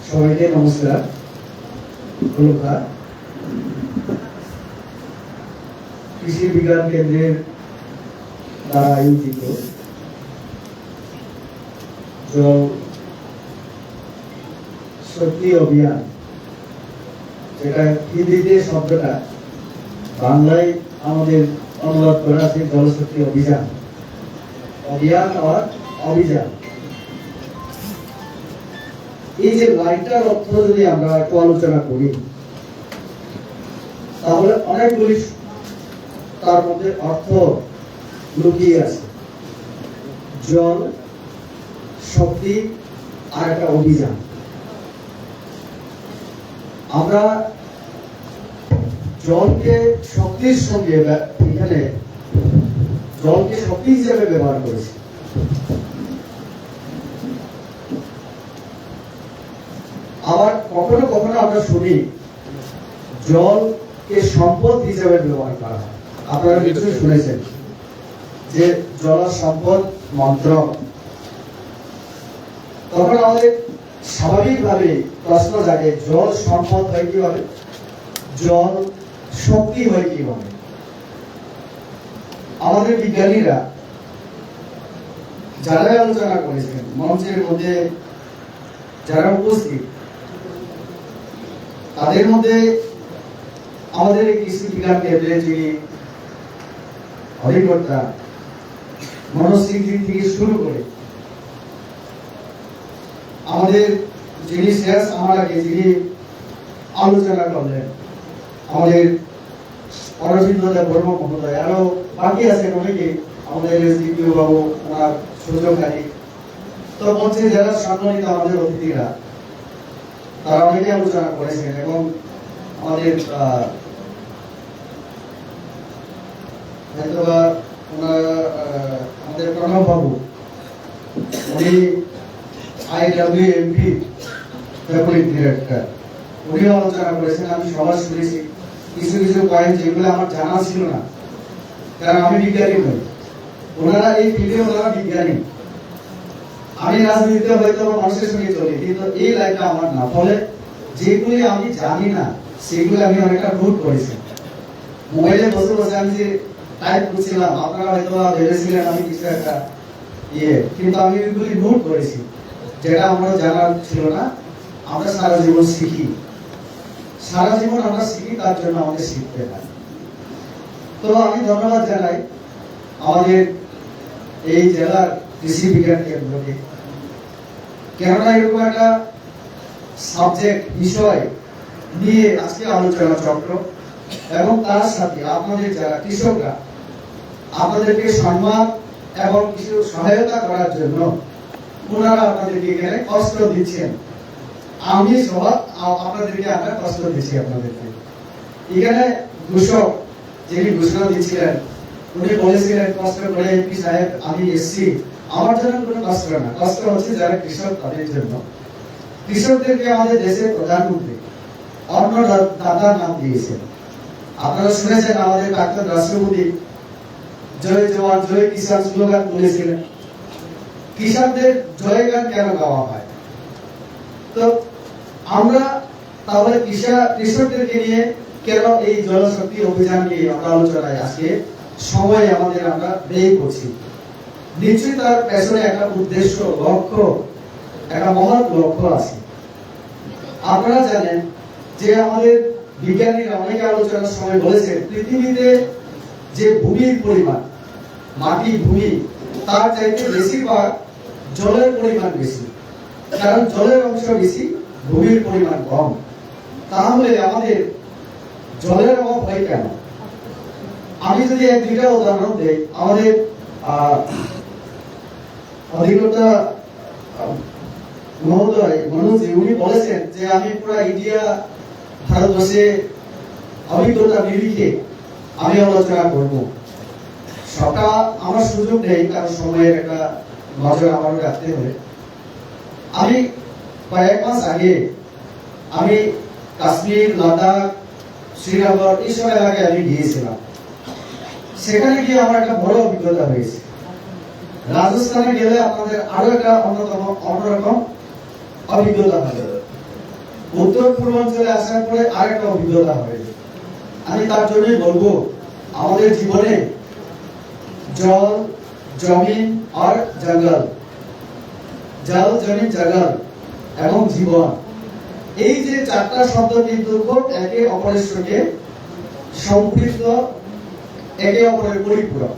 সবাইকে নমস্কার। কৃষি বিজ্ঞান কেন্দ্রের দ্বারা আয়োজিত জল শক্তি অভিযান, যেটা হিন্দিতে শব্দটা, বাংলায় আমাদের অনুবাদ করা আছে জলশক্তি অভিযান। অভিযান আর অভিযান, এই যে লাইনটার অর্থ যদি আমরা একটু আলোচনা করি, তাহলে অনেকগুলি তার মধ্যে অর্থ লুকিয়ে আছে। জল, শক্তি আর একটা অভিযান। আমরা জলকে শক্তির সঙ্গে, এখানে জলকে শক্তি হিসেবে ব্যবহার করেছি। আবার কখনো কখনো আমরা শুনি জলকে সম্পদ হিসেবে ব্যবহার করা হয়। আপনারা নিশ্চয়ই শুনেছেন যে জল সম্পদ মন্ত্র। তখন আমাদের স্বাভাবিকভাবে প্রশ্ন জাগে, জল সম্পদ হয় কিভাবে, জল শক্তি হয় কিভাবে? আমাদের বিজ্ঞানীরা যারা আলোচনা করেছেন, মঞ্চের মধ্যে যারা উপস্থিত, তাদের মধ্যে আমাদের এই কৃষি বিজ্ঞান কেন্দ্রে যিনি অধিকর্তা, মনোজ সিং থেকে শুরু করে আমাদের যিনি শেষ আমার আগে যিনি আলোচনা করলেন, আমাদের অরবিন্দ বর্মা মহোদয়, আরো বাকি আছেন অনেকে, আমাদের দ্বিতীয় বাবু, ওনার সুযোগকারী, তো মঞ্চে যারা সম্মানিত আমাদের অতিথিরা, তারা অনেকে আলোচনা করেছেন। এবং আমাদের আমাদের প্রণব বাবু, উনি IWMP ডেপুটি ডিরেক্টর, উনিও আলোচনা করেছেন। আমি সবার শুনেছি কিছু কিছু পয়েন্ট যেগুলো আমার জানা ছিল না, কারণ আমি বিজ্ঞানী নই। ওনারা এই ফিল্ডে, ওনারা বিজ্ঞানী। আমি রাজনীতিতে হয়তো মানুষের সঙ্গে চলি, কিন্তু এই লাইনটা আমার না। ফলে যেগুলি আমি জানি না সেগুলো আমি অনেকটা নোট করেছি। মোবাইলে বসে বসে আমি যে টাইপ করছিলাম, আপনারা হয়তো ভেবেছিলেন আমি কিছু একটা কিন্তু আমি ওইগুলি নোট করেছি, যেটা আমরা জানার ছিল না। আমরা সারা জীবন শিখি, সারা জীবন আমরা শিখি, তার জন্য আমাদের শিখতে হয়। তো আমি ধন্যবাদ জানাই আমাদের এই জেলার কৃষি বিজ্ঞান কেন্দ্রকে, কেননা এরকম একটা সাবজেক্ট বিষয় নিয়ে আজকে আলোচনা চক্র, এবং তার সাথে আপনাদের যারা কৃষকরা, আপনাদেরকে সম্মান এবং কিছু সহায়তা করার জন্য ওনারা আপনাদেরকে এখানে কষ্ট দিচ্ছেন। আমি সহ আপনাদেরকে আমরা কষ্ট দিচ্ছি। আপনাদেরকে এখানে ঘোষক যিনি ঘোষণা দিচ্ছিলেন, উনি বলেছিলেন কষ্ট করে এমপি সাহেব আমি এসছি, আমার জন্য কোনো কষ্ট না, কষ্ট হচ্ছে যারা কৃষক তাদের জন্য। কৃষকদেরকে আমাদের দেশের প্রধানমন্ত্রী অন্নদাতার নাম দিয়েছেন। আপনারা শুনেছেন আমাদের প্রাক্তন রাষ্ট্রপতি জয় জওয়ান জয় কিষাণ স্লোগান তুলেছিলেন। কৃষকদের জয়গান কেন গাওয়া হয়? তো আমরা তাহলে কৃষকদেরকে নিয়ে কেন এই জলশক্তি অভিযান নিয়ে আমরা আলোচনায় আজকে সময় আমাদের আমরা ব্যয় করছি? নিশ্চয়ই তার পেছনে একটা উদ্দেশ্য, লক্ষ্য, একটা মহৎ লক্ষ্য আছে। আপনারা জানেন যে আমাদের বিজ্ঞানীরা অনেকে আলোচনার সময় বলেছেন, পৃথিবীতে যে ভূমির পরিমাণ, মাটি ভূমি, তার চাইতে বেশিরভাগ জলের পরিমাণ বেশি। কারণ জলের অংশ বেশি, ভূমির পরিমাণ কম। তাহলে আমাদের জলের অভাব হয় কেন? আমি যদি এক দুইটা উদাহরণ দেই, আমাদের অধিকর্তা মহোদয় মনোজ, উনি বলেছেন যে আমি পুরো ইন্ডিয়া, ভারতবর্ষে অভিজ্ঞতা নিরিখে আমি আলোচনা করব। সবটা আমার সুযোগ নেই, কারণ সময়ের একটা নজর আমারও রাখতে হবে। আমি কয়েক মাস আগে আমি কাশ্মীর, লাদাখ, শ্রীনগর এইসব এলাকায় আমি গিয়েছিলাম। সেখানে গিয়ে আমার একটা বড় অভিজ্ঞতা হয়েছে। রাজস্থানে গেলে আপনাদের আরো একটা অন্যরকম অভিজ্ঞতা হবে। উত্তর পূর্বাঞ্চলে আসার পরে আরেকটা অভিজ্ঞতা হয়েছে। আমি তার জন্যই বলবো, আমাদের জীবনে জল, জমিন আর জঙ্গল, জল, জমিন, জঙ্গল এবং জীবন, এই যে চারটা শব্দ কিন্তু খুব একে অপরের সঙ্গে সম্পৃক্ত, একে অপরের পরিপূরক।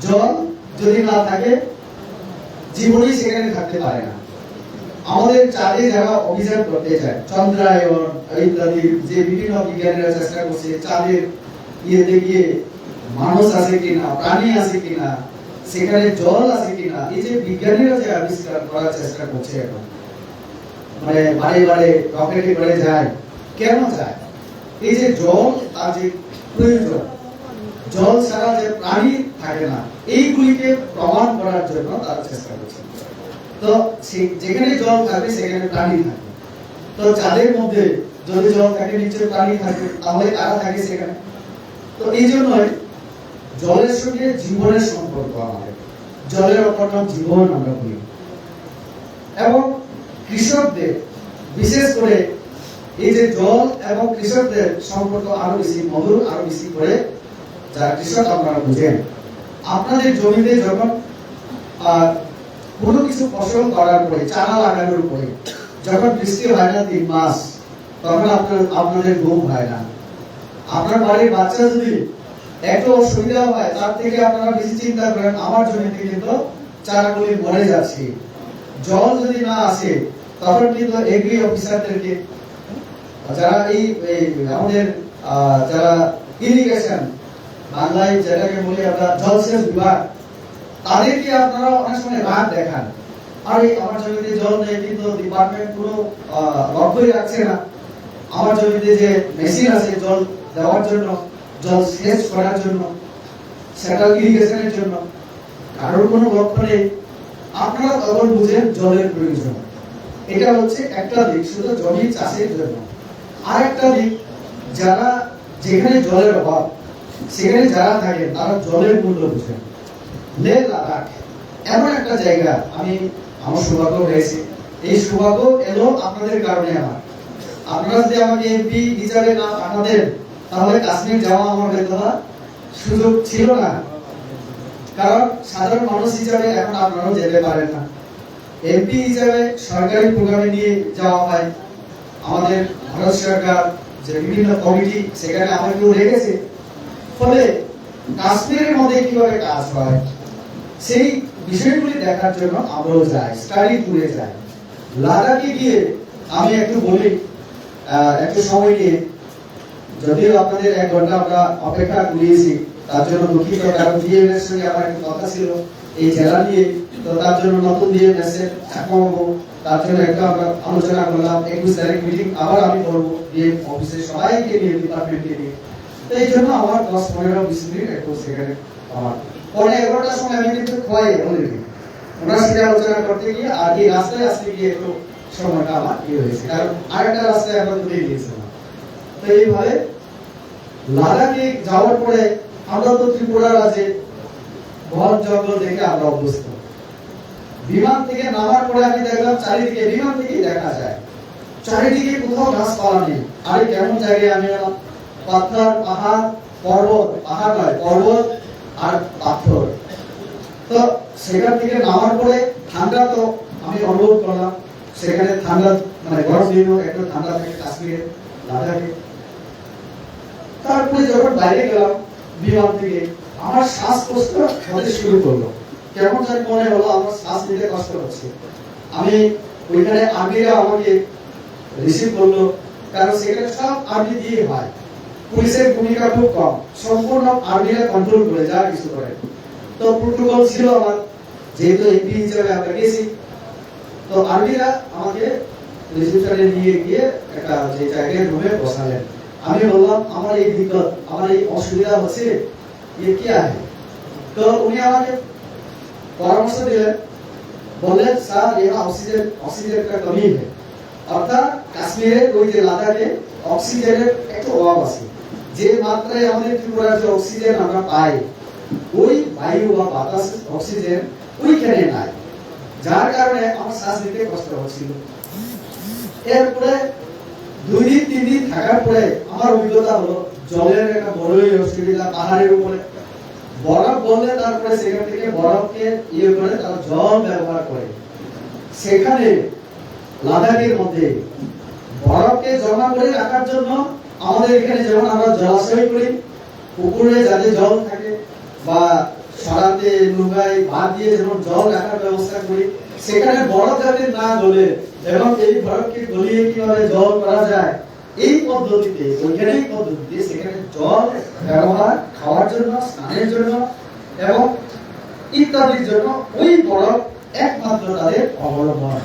জল যদি না থাকে, জীবনই সেখানে থাকতে পারে না। আমাদের চাঁদে যারা অভিযান করতে চায়, চন্দ্রায়ন ইত্যাদি যে বিভিন্ন বিজ্ঞানীরা চেষ্টা করছে চাঁদের ইয়েতে গিয়ে মানুষ আছে কিনা, প্রাণী আছে কিনা, সেখানে জল আছে কিনা, এই যে বিজ্ঞানীরা যে আবিষ্কার করার চেষ্টা করছে এখন, মানে বাড়ি বাড়ি রকেটে করে যায়, কেন যায়? এই যে জল, তার যে প্রয়োজন, জল ছাড়া যে প্রাণী থাকে না, এইগুলিকে প্রমাণ করার জন্য তারা চেষ্টা করছে। তো যেখানে জল থাকে সেখানে প্রাণী থাকে। তো চাঁদের মধ্যে যদি জল থাকে, নিশ্চয়ই প্রাণী থাকে, তাহলে তারা থাকে সেখানে। তো এই জন্যই জলের সঙ্গে জীবনের সম্পর্ক, আমাদের জলের অপর নাম জীবন আমরা বলি। এবং কৃষকদের বিশেষ করে এই যে জল এবং কৃষকদের সম্পর্ক আরো বেশি মধুর, আরো বেশি করে যারা কৃষক আপনারা বুঝেন। আপনাদের জমিতে যখন কোনো কিছু ফসল করার পরে, চারা লাগানোর পরে যখন বৃষ্টি হয় না 3 মাস, তখন আপনাদের ঘুম হয় না। আপনার বাড়ির বাচ্চা যদি একটু অসুবিধা হয়, তার থেকে আপনারা বেশি চিন্তা করেন আমার জমিতে কিন্তু চারাগুলি মরে যাচ্ছে। জল যদি না আসে, তখন কিন্তু এগ্রি অফিসারদেরকে, যারা এই আমাদের যারা ইরিগেশন, বাংলায় যেটাকে বলি আমরা জলসেচ বিভাগ, তাদেরকে আপনারা অনেক সময় রাত দেখান, আরে আমার জমিতে জল নেই, কিন্তু ডিপার্টমেন্ট কোনো লক্ষ্যই রাখছে না। আমার জমিতে যে মেশিন আছে জল দেওয়ার জন্য, জল সেচ করার জন্য, সেটা ইরিগেশনের জন্য, কারোর কোনো লক্ষ্য নেই। আপনারা তখন বুঝেন জলের প্রয়োজন। এটা হচ্ছে একটা দিক, শুধু জমি চাষের জন্য। আর একটা দিক, যারা যেখানে জলের অভাব, সেখানে যারা থাকেন তারা জলের মূল্য বুঝেন। লে লাদাখ এমন একটা জায়গা, আমার সৌভাগ্য হয়েছে, এই সৌভাগ্য এলো আপনাদের কারণে। আপনারা যদি আমাকে এমপি হিসাবে না পাঠাতেন, তাহলে কাশ্মীর যাওয়া আমার হয়তো সুযোগ ছিল না। কারণ সাধারণ মানুষ হিসাবে এখন আপনারাও যেতে পারেন না। এমপি হিসাবে সরকারি প্রোগ্রামে নিয়ে যাওয়া হয়, আমাদের ভারত সরকার যে বিভিন্ন কমিটি, সেখানে আমাকেও রেখেছে। ফলে কাশ্মীরের মধ্যে কিভাবে কাজ হয়, সেই বিষয়গুলি দেখার জন্য আমরাও যাই, স্টাডি করে যাই। লাদাখে গিয়ে আমি একটু বলি, একটু সময় নিয়ে, যদিও আপনাদের 1 ঘন্টা আমরা অপেক্ষা করিয়েছি, তার জন্য দুঃখিত। কারণ ডিএম এর সঙ্গে আমার একটা কথা ছিল এই জেলা নিয়ে, তো তার জন্য নতুন ডিএম এসে তার জন্য একটা আমরা আলোচনা করলাম। 21 তারিখ মিটিং আবার আমি করবো ডিএম অফিসে, সবাইকে নিয়ে, ডিপার্টমেন্টকে নিয়ে। তো এই জন্য আমার 10-15-20 মিনিট একটু সেখানে আমার 11টার সময় আমি কিন্তু খোয়াই অলরেডি ওনার সাথে আলোচনা করতে গিয়ে, আর এই রাস্তায় আসতে গিয়ে একটু সময়টা আমার হয়েছে, কারণ আরেকটা রাস্তায় আমরা তুলে দিয়েছিলাম। তো এইভাবে লাদাখে যাওয়ার পরে আমরা তো ত্রিপুরার আছে বন জঙ্গল দেখে আমরা অভ্যস্ত। বিমান থেকে নামার পরে আমি দেখলাম চারিদিকে, বিমান থেকেই দেখা যায় চারিদিকে কোথাও গাছপালা নেই। আরে কেমন জায়গায় আমি এলাম, পাথর, পাহাড়, পর্বত, পাহাড় নয় পর্বত আর পাথর। তো সেখান থেকে নামার পরে ঠান্ডা তো আমি অনুভব করলাম, সেখানে ঠান্ডা, মানে গরম দিনও একটু ঠান্ডা থাকে কাশ্মীরে, লাদাখে। তারপরে যখন বাইরে গেলাম বিমান থেকে, আমার শ্বাস কষ্ট হতে শুরু করলো। কেমন জানি মনে হলো আমার শ্বাস নিতে কষ্ট হচ্ছে। আমি ওইখানে আর্মিরা আমাকে রিসিভ করলো, কারণ সেখানে সব আর্মি দিয়ে হয়, পুলিশের ভূমিকা খুব কম, সম্পূর্ণ আর্মিরা কন্ট্রোল করে যা কিছু করে। তো প্রোটোকল ছিল আমার, যেহেতু এমপি হিসেবে আমরা গেছি, তো আর্মিরা আমাকে রিসিপশনে নিয়ে গিয়ে একটা যে জায়গায় রুমে বসালেন। আমি বললাম আমার এই দিক্কত, আমার এই অসুবিধা হচ্ছে, ये क्या है? तो उन्हें আমাকে পরামর্শ দিলেন, বললেন স্যার यहाँ অক্সিজেন का कमी है। অর্থাৎ কাশ্মীরের ওই যে লাদাখে অক্সিজেনের একটু অভাব আছে। যে মাত্রায় আমাদের ত্রিপুরার যে অক্সিজেন আমরা পাই, ওই বায়ু বা বাতাস অক্সিজেন ওইখানে নাই, যার কারণে আমার শ্বাস নিতে কষ্ট হচ্ছিল। এরপরে 2-3 দিন থাকার পরে আমার অভিজ্ঞতা হলো জলের একটা বড়ই অসুবিধা। পাহাড়ের উপরে বরফ বললে তারপরে সেখান থেকে বরফকে করে তারা জল ব্যবহার করে। সেখানে লাদাখের মধ্যে বরফকে জমা করে রাখার জন্য আমাদের এখানে যেমন আমরা জলাশয় করি, পুকুরে যাতে জল থাকে বা সরাতে নৌকায় বাদ দিয়ে যেমন জল রাখার ব্যবস্থা করি, সেখানে বরফ যাতে না গলে এবং এই বরফকে গলিয়ে কিভাবে জল করা যায় এই পদ্ধতিতে, বৈজ্ঞানিক পদ্ধতিতে সেখানে জল ব্যবহার খাওয়ার জন্য, স্নানের জন্য এবং ইত্যাদির জন্য ওই বরফ একমাত্র তাদের অবলম্বন।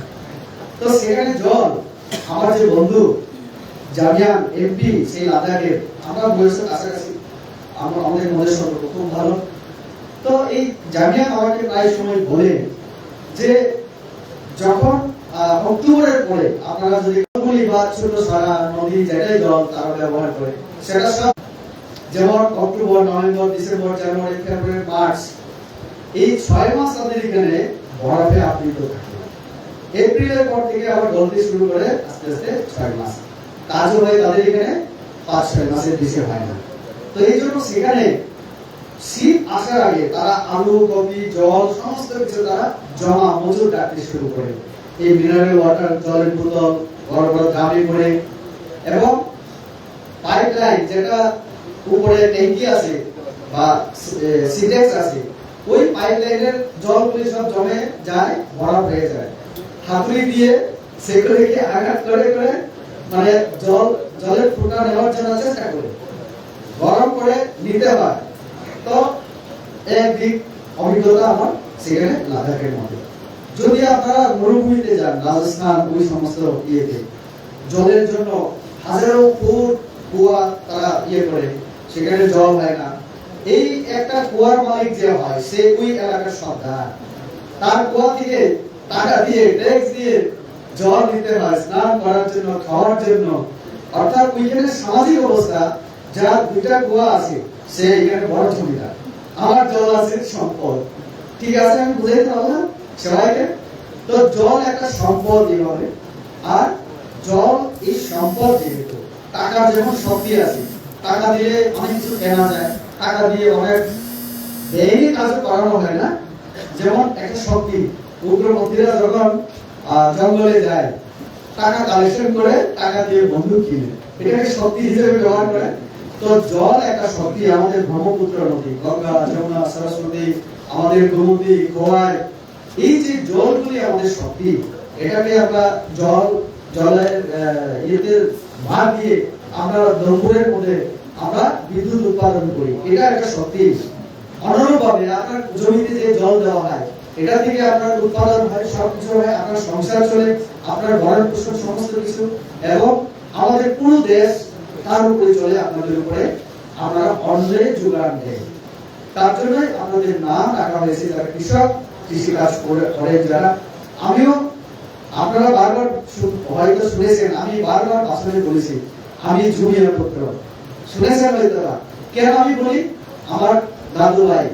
তো সেখানে জল আমার যে বন্ধু জামিয়ান এমপি সেই লাদাখের, আমরা বয়সের কাছাকাছি, আমাদের মধ্যে সম্পর্ক খুব ভালো। তো এই জামিয়ান আমাকে প্রায় সময় বলে যে যখন অক্টোবরের পরে আপনারা যদি বা ছোট সারা নদী যেটাই জল তারা ব্যবহার করে, সেটা সব যেমন অক্টোবর, নভেম্বর, ডিসেম্বর, জানুয়ারি, ফেব্রুয়ারি, মার্চ এই 6 মাস তাদের এখানে বরফে আবৃত থাকে। এপ্রিলের পর থেকে আবার গলতে শুরু করে আস্তে আস্তে 6 মাস কাজও হয় তাদের এখানে 5-6 মাসের বেশি হয় না। তো এই জন্য সেখানে শীত আসার আগে তারা আলু, কপি, জল সমস্ত কিছু তারা জমা মজুর রাখতে শুরু করে। এই মিনারেল ওয়াটার জলের বোতল বড় বড় ড্রামে করে এবং পাইপলাইন যেটা উপরে ট্যাঙ্কি আছে বা সিনটেক্স আছে, ওই পাইপলাইনের জলগুলি সব জমে যায়, বরফ হয়ে যায়। হাতুড়ি দিয়ে সেগুলিকে আঘাত করে করে মানে জলের ফুটা নেওয়ার জন্য চেষ্টা করে গরম করে নিতে হয়। তো একদিক অভিজ্ঞতা আমার সেখানে লাদাখের মধ্যে। যদি আপনারা মরুভূমিতে যান, রাজস্থান ওই সমস্ত ইয়েতে জলের জন্য হাজারো ফুট কুয়া তারা করে, সেখানে জল হয় না। এই একটা কুয়ার মালিক যে হয় সে ওই এলাকার সর্দার, তার কুয়া থেকে টাকা দিয়ে ট্যাক্স দিয়ে জল নিতে হয় স্নান করার জন্য, খাওয়ার জন্য। অর্থাৎ ওইখানে সামাজিক অবস্থা, যার 2টা কুয়া আছে সে এখানে বড় জমিদার, আমার জল আছে সম্পদ। ঠিক আছে, আমি বুঝাইতে পারলাম সবাইকে। তো জল একটা সম্পদ এইভাবে, আর জল এই সম্পদ যেহেতু টাকার যেমন শক্তি আছে, টাকা দিয়ে অনেক কিছু কেনা যায়, টাকা দিয়ে অনেক দেরি কাজ করানো হয় না। যেমন একটা শক্তি, উগ্রপন্থীরা যখন জঙ্গলে যায় টাকা কালেকশন করে টাকা দিয়ে বন্দুক কিনে, এটাকে শক্তি হিসেবে ব্যবহার করে। তো জল একটা শক্তি। আমাদের ব্রহ্মপুত্র নদী, গঙ্গা, যমুনা, সরস্বতী, আমাদের গোমতী, খোয়াই, এই যে জলগুলি আমাদের শক্তি, এটাকে আমরা জলের ইয়েতে ভাগ দিয়ে আমরা দমপুরের মধ্যে আমরা বিদ্যুৎ উৎপাদন করি, এটা একটা শক্তি। অনুরূপভাবে আপনার জমিতে যে জল দেওয়া হয়, এটা থেকে আপনার উৎপাদন হয়, সবকিছু হয়, আপনার সংসার চলে, আপনার ভরণ পোষণ সমস্ত কিছু, এবং আমাদের পুরো দেশ তার উপরে চলে, আপনাদের উপরে আমরা অন্নের যোগান দেয়। তার জন্যই আমাদের নাম রাখা হয়েছে যারা কৃষক, কৃষিকাজ করে যারা। আমিও, আপনারা বারবার হয়তো শুনেছেন, আমি বারবার ভাষণে বলেছি আমি জুনিয়র পুত্র, শুনেছেন হয়তো না। কেন আমি বলি, আমার দাদু ভাই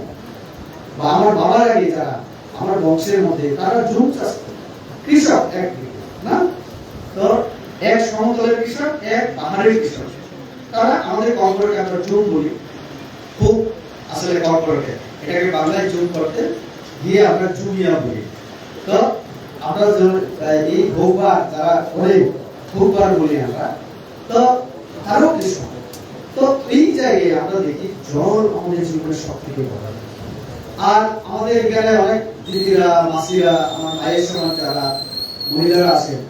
বা আমার বাবার আগে যারা আমার বংশের মধ্যে তারা জুম চাষ কৃষক, একদিকে না তো এক সমতলের কৃষক, এক পাহাড়ের কৃষক। তারা আমাদের কর্পোরেটকে আমরা জুম বলি, খুব আসলে কর্পোরেটে এটাকে বাংলায় জুম করতে গিয়ে আমরা জুমিয়া বলি। তো আমরা এই ভোগবার যারা করে ভোগবার বলি আমরা, তো তারও কৃষক। তো এই জায়গায় আমরা দেখি জল আমাদের জীবনের সব থেকে বড়। আর আমাদের এখানে অনেক দিদিরা, মাসিরা, আমার মায়ের সমান যারা মহিলারা আছেন,